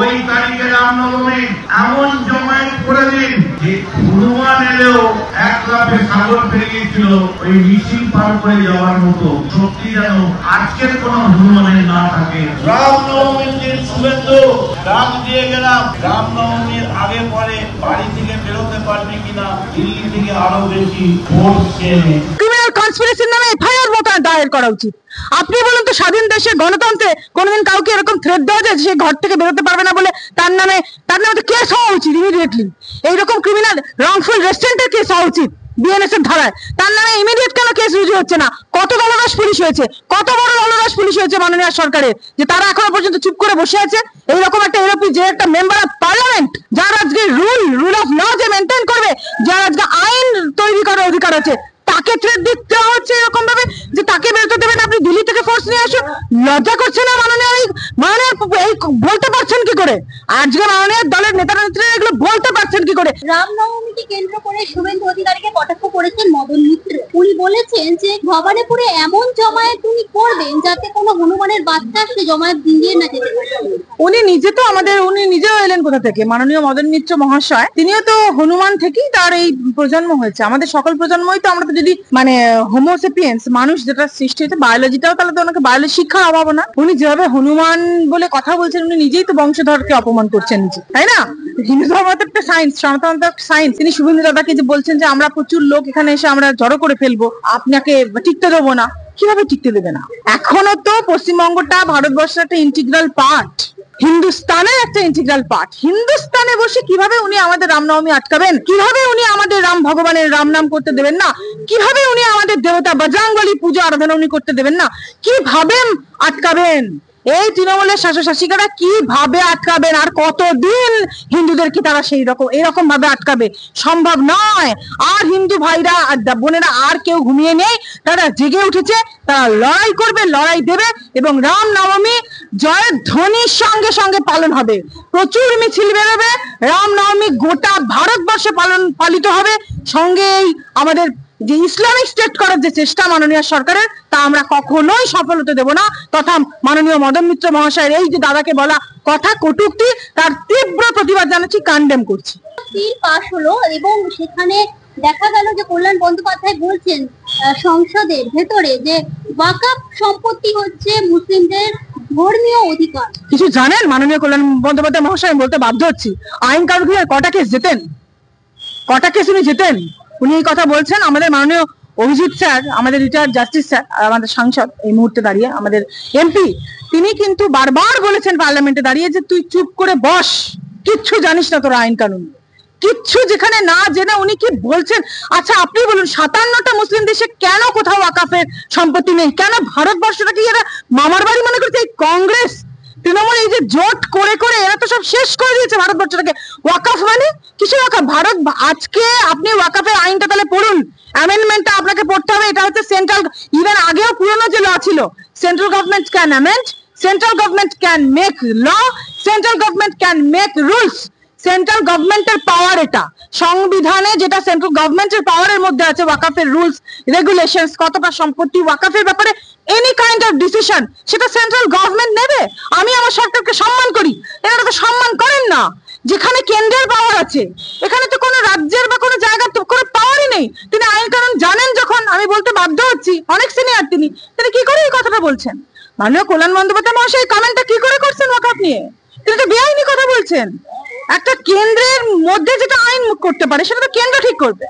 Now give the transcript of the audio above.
ওই তারিখে রামনবমী এমন জমায়েত করে দিন যে হনুমান এলেও এক লাফে সাগর পেরিয়েছিল ওই মিছিল পার করে যাওয়ার মতো শক্তি যেন আজকের কোন হনুমানের না থাকে। রামনবমীর দিন শুভেন্দু রাম দিয়ে গেলাম, রামনবমীর আগে পরে বাড়ি থেকে বেরোতে পারবে কিনা দিল্লি থেকে আরো বেশি ভোট চেয়ে ক্রিমিনাল কনস্পিরেসির নামে এফআইআর দায়ের করা উচিত। আপনি বলুন তো, স্বাধীন দেশে গণতন্ত্রে কোনদিন কাউকে এরকম থ্রেট দেওয়া যায় সে ঘর থেকে বেরোতে পারবে না বলে তার নামে তো কেস হওয়া উচিত ইমিডিয়েটলি। এইরকম ক্রিমিনাল রংফুল রেস্টুরেন্টের কেস হওয়া উচিত বিএনএস এর ধারায়। তার নামে ইমিডিয়েট কেন কেস রুজু হচ্ছে না? কত দলদাস পুলিশ হয়েছে, কত বড় দলদাস পুলিশ হয়েছে মাননীয় সরকারের, যে তারা এখনো পর্যন্ত চুপ করে বসে আছে। এইরকম একটা ইউরোপী যে একটা মেম্বার অফ পার্লামেন্ট, যার আজকে রুল অফ ল যে মেনটেন করবে, যার আজকে আইন তৈরি করার অধিকার আছে, তাকে থ্রেট দিতে হচ্ছে এরকম ভাবে যে তাকে বেরোতে দেবেন আপনি, দিল্লি থেকে ফোর্স নিয়ে আসুন। লজ্জা করছে না মাননীয় এই বলতে পারছেন কি করে? আজকে মাননীয় দলের নেতা নেত্রীরা এগুলো বলতে পারছেন কি করে? রামনবমীকে কেন্দ্র করে শুভেন্দু অধিকারীকে কটাক্ষ করেছেন মদন মিত্র। উনি বলেছেন যে ভবানীপুরে এমন জমায়েত উনি করবেন যাতে কোনো হনুমানের বাচ্চা সে জমায়েত দিয়ে না যেতে পারে। উনি নিজেও এলেন কোথা থেকে? মাননীয় মদন মিত্র মহাশয়, তিনিও তো হনুমান থেকেই তার এই প্রজন্ম হয়েছে। আমাদের সকল প্রজন্মই তো, আমরা তো যদি হোমোসেপিয়েন্স মানুষ যেটা সৃষ্টি হয়েছে, বায়োলজিটাও, তাহলে তো ওনাকে বায়োলজি শিক্ষার অভাব না। উনি যেভাবে হনুমান বলে কথা বলছেন, উনি নিজেই তো বংশধরকে অপমান করছেন নিজে, তাই না? হিন্দু ধর্ম তো একটা সায়েন্স, সনাতন তো সায়েন্স। তিনি শুভেন্দু দাদাকে যে বলছেন যে আমরা প্রচুর লোক এখানে এসে আমরা জড়ো করে ফেলবো, আপনাকে টিকতে দেবো না, কিভাবে টিকতে দেবে না? এখনো তো পশ্চিমবঙ্গটা ভারতবর্ষের একটা ইন্টিগ্রাল পার্ট, হিন্দুস্তানের একটা ইন্টিগ্রাল পার্ট। হিন্দুস্তানে বসে কিভাবে উনি আমাদের রামনবমী আটকাবেন? কিভাবে উনি আমাদের রাম ভগবানের রাম নাম করতে দেবেন না? কিভাবে উনি আমাদের দেবতা বজরংবলী পূজা আরাধনা উনি করতে দেবেন না? কিভাবে আটকাবেন? এই তৃণমূলের শাসক-শাসিকারা কিভাবে আটকাবেন? আর কতদিন হিন্দুদেরকে তারা এরকম ভাবে আটকাবে? সম্ভব নয়। আর হিন্দু ভাইরা আর বোনেরা আর কেউ ঘুমিয়ে নেই, তারা জেগে উঠেছে, তারা লড়াই করবে, লড়াই দেবে, এবং রাম নবমী জয়ের ধ্বনির সঙ্গে সঙ্গে পালন হবে। প্রচুর মিছিল বেরোবে, রাম নবমী গোটা ভারতবর্ষে পালিত হবে। সঙ্গে আমাদের যে ইসলামিক স্টেট করার যে চেষ্টা মাননীয় সরকারের, তা আমরা কখনোই সফল হতে দেব না। তথা মাননীয় মদন মিত্র মহাশয়ের এই যে দাদাকে বলা কথা কটূক্তি, তার তীব্র প্রতিবাদ জানাচ্ছি, কন্ডেম করছি। বিল পাশ হলো এবং সেখানে দেখা গেল যে কল্যাণ বন্দ্যোপাধ্যায় বলছেন সংসদের ভেতরে যে ওয়াকফ সম্পত্তি হচ্ছে মুসলিমদের ধর্মীয় অধিকার। কিছু জানেন মাননীয় কল্যাণ বন্দ্যোপাধ্যায় মহাশয়? বলতে বাধ্য হচ্ছি, আইন কানুন কটা কেস জেতেন, কটা কেস উনি জেতেন? উনি এই কথা বলছেন। আমাদের মাননীয় অভিজিৎ স্যার, আমাদের রিটায়ার্ড জাস্টিস স্যার, আমাদের সাংসদ এই মুহূর্তে দাঁড়িয়ে, আমাদের এমপি, তিনি কিন্তু বারবার বলেছেন পার্লামেন্টে দাঁড়িয়ে যে তুই চুপ করে বস, কিচ্ছু জানিস না তোরা আইন কানুন, কিচ্ছু যেখানে না জেনে উনি কি বলছেন। আচ্ছা আপনি বলুন, 57টা মুসলিম দেশে কেন কোথাও ওয়াকফের সম্পত্তি নেই? কেন ভারতবর্ষটাকে এরা মামার বাড়ি মনে করছে? এই কংগ্রেস তৃণমূল এই যে জোট করে করে এরা তো সব শেষ করে দিয়েছে ভারতবর্ষটাকে। ওয়াকফ মানে কিছু ওয়াকফ ভারত। আজকে আপনি ওয়াকফের আইনটা তাহলে পড়ুন, অ্যামেন্ডমেন্টটা আপনাকে পড়তে হবে। এটা হচ্ছে সেন্ট্রাল, ইভেন আগেও পুরনো যে ল ছিল, central government can amend, central government can make law, central government can make rules. সেন্ট্রাল গভর্নমেন্টের পাওয়ার এটা, সংবিধানে যেটা সেন্ট্রাল গভর্নমেন্টের পাওয়ারের মধ্যে আছে, ওয়াকফের রুলস রেগুলেশনস, কতটা সম্পত্তি ওয়াকফের ব্যাপারে এনি কাইন্ড অফ ডিসিশন, সেটা সেন্ট্রাল গভর্নমেন্ট নেবে। আমি আমার সরকারকে সম্মান করি, এনারা তো সম্মান করেন না। যেখানে কেন্দ্রের পাওয়ার আছে, এখানে তো কোনো রাজ্যের বা কোনো জায়গার তো কোনো পাওয়ারই নেই। তিনি আইন কানুন জানেন যখন, আমি বলতে বাধ্য হচ্ছি, অনেক সিনিয়র তিনি কি করে এই কথাটা বলছেন? মাননীয় কল্যাণ বন্দ্যোপাধ্যায় মহাশয় কমেন্টটা কি করে করছেন ওয়াকফ নিয়ে? তিনি তো বেআইনি কথা বলছেন। একটা কেন্দ্রের মধ্যে যেটা আইন করতে পারে সেটা তো কেন্দ্র ঠিক করবে।